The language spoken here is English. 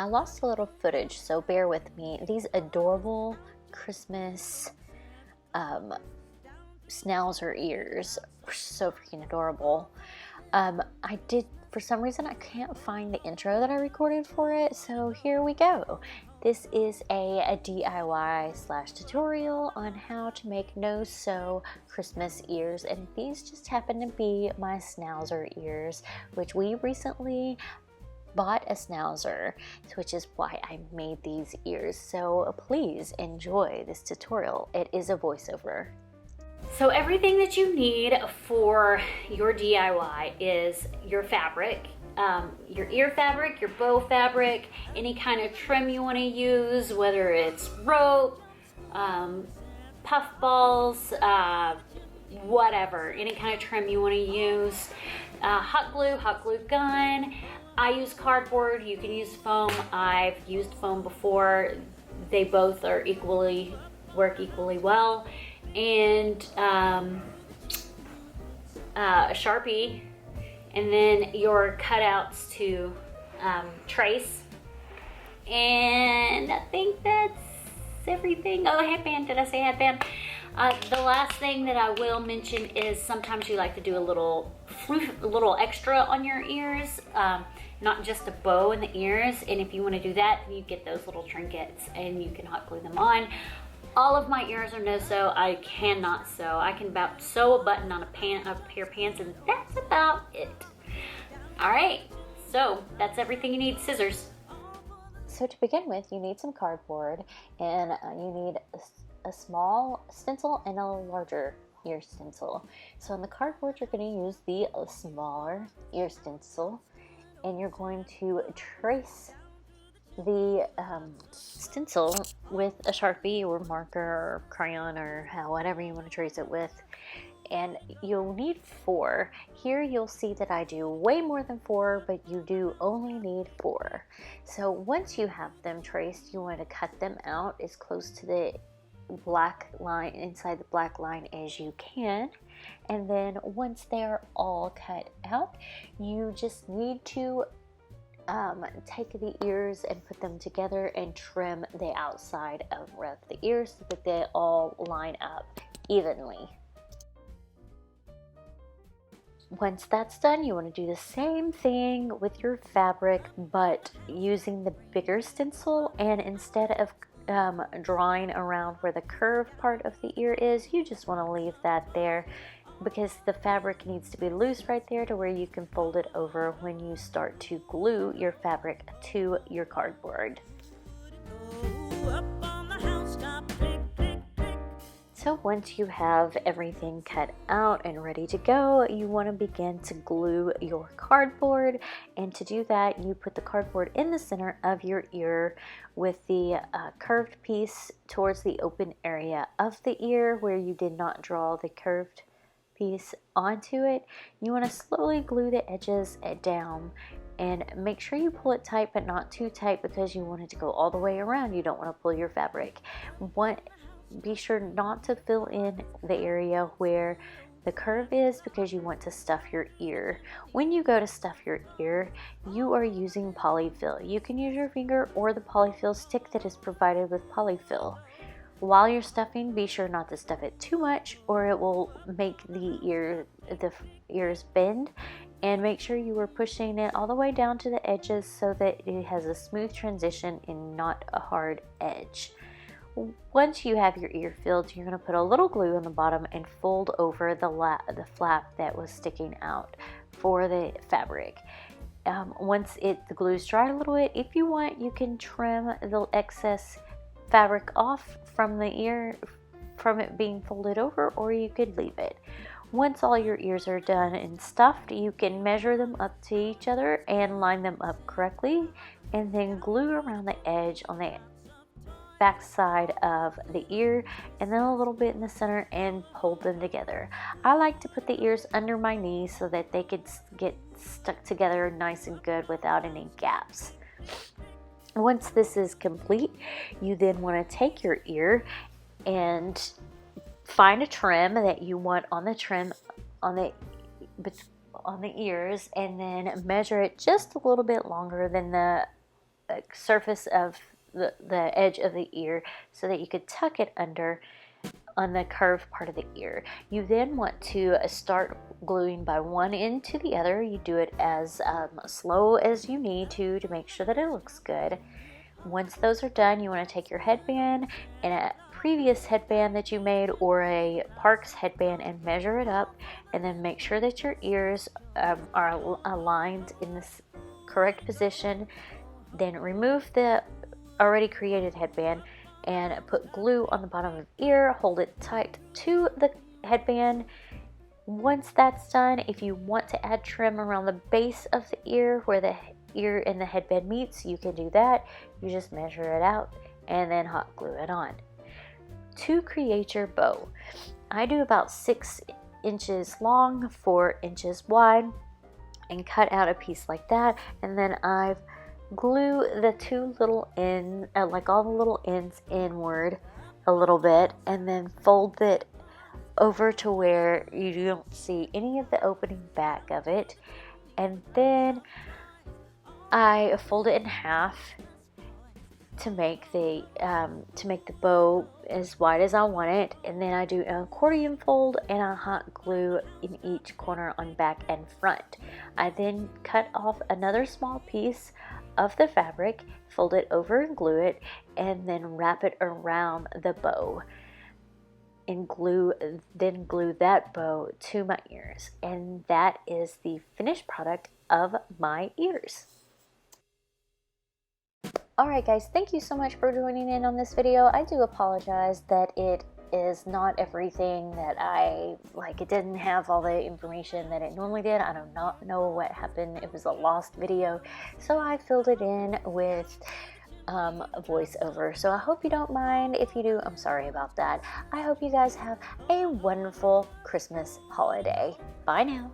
I lost a little footage, so bear with me. These adorable Christmas schnauzer ears were so freaking adorable. I did, for some reason, I can't find the intro that I recorded for it, so here we go. This is a DIY / tutorial on how to make no-sew Christmas ears, and these just happen to be my schnauzer ears, which we recently bought a schnauzer, which is why I made these ears. So please enjoy this tutorial. It is a voiceover. So everything that you need for your DIY is your fabric, your ear fabric, your bow fabric, any kind of trim you want to use, whether it's rope, puff balls, whatever, any kind of trim you want to use, hot glue gun. I use cardboard, you can use foam. I've used foam before. They both are work equally well. And a Sharpie, and then your cutouts to trace. And I think that's everything. Oh, headband, did I say headband? The last thing that I will mention is sometimes you like to do a little extra on your ears, not just a bow in the ears. And if you want to do that, you get those little trinkets and you can hot glue them on. All of my ears are no-sew. I cannot sew. I can about sew a button on a pair of pants, and that's about it. All right, so that's everything you need. Scissors. So to begin with, you need some cardboard, and you need a small stencil and a larger ear stencil. So on the cardboard, you're going to use the smaller ear stencil, and you're going to trace the stencil with a Sharpie or marker or crayon or whatever you want to trace it with. And you'll need 4. Here you'll see that I do way more than 4, but you do only need 4. So once you have them traced, you want to cut them out as close to the black line, inside the black line, as you can. And then once they're all cut out, you just need to take the ears and put them together and trim the outside of the ears so that they all line up evenly. Once that's done, you want to do the same thing with your fabric, but using the bigger stencil, and instead of drawing around where the curved part of the ear is, you just want to leave that there, because the fabric needs to be loose right there to where you can fold it over when you start to glue your fabric to your cardboard. So once you have everything cut out and ready to go, you want to begin to glue your cardboard. And to do that, you put the cardboard in the center of your ear with the curved piece towards the open area of the ear where you did not draw the curved piece onto it. You want to slowly glue the edges down, and make sure you pull it tight, but not too tight, because you want it to go all the way around. You don't want to pull your fabric. Be sure not to fill in the area where the curve is, because you want to stuff your ear. When you go to stuff your ear, you are using polyfill. You can use your finger or the polyfill stick that is provided with polyfill. While you're stuffing, be sure not to stuff it too much, or it will make the ears bend. And make sure you are pushing it all the way down to the edges so that it has a smooth transition and not a hard edge. Once you have your ear filled, you're going to put a little glue on the bottom and fold over the flap that was sticking out for the fabric. Once the glue's dried a little bit, if you want, you can trim the excess fabric off from the ear from it being folded over, or you could leave it. Once all your ears are done and stuffed, you can measure them up to each other and line them up correctly, and then glue around the edge on the back side of the ear, and then a little bit in the center, and hold them together. I like to put the ears under my knees so that they could get stuck together nice and good without any gaps. Once this is complete, you then want to take your ear and find a trim that you want on the ears, and then measure it just a little bit longer than the surface of the edge of the ear so that you could tuck it under on the curved part of the ear. You then want to start gluing by one end to the other. You do it as slow as you need to make sure that it looks good. Once those are done, you want to take your headband and a previous headband that you made or a Parks headband and measure it up, and then make sure that your ears are aligned in this correct position. Then remove the already created headband and put glue on the bottom of the ear, hold it tight to the headband. Once that's done, if you want to add trim around the base of the ear where the ear and the headband meets, you can do that. You just measure it out and then hot glue it on. To create your bow, I do about 6 inches long, 4 inches wide, and cut out a piece like that, and then I've glue the two little ends, like all the little ends inward a little bit, and then fold it over to where you don't see any of the opening back of it, and then I fold it in half to make the bow as wide as I want it, and then I do an accordion fold and I hot glue in each corner on back and front. I then cut off another small piece of the fabric, fold it over and glue it, and then wrap it around the bow and glue that bow to my ears, and that is the finished product of my ears. Alright guys, thank you so much for joining in on this video. I do apologize that it is not everything that I like. It didn't have all the information that it normally did. I do not know what happened. It was a lost video, so I filled it in with a voiceover. So I hope you don't mind. If you do, I'm sorry about that. I hope you guys have a wonderful Christmas holiday. Bye now.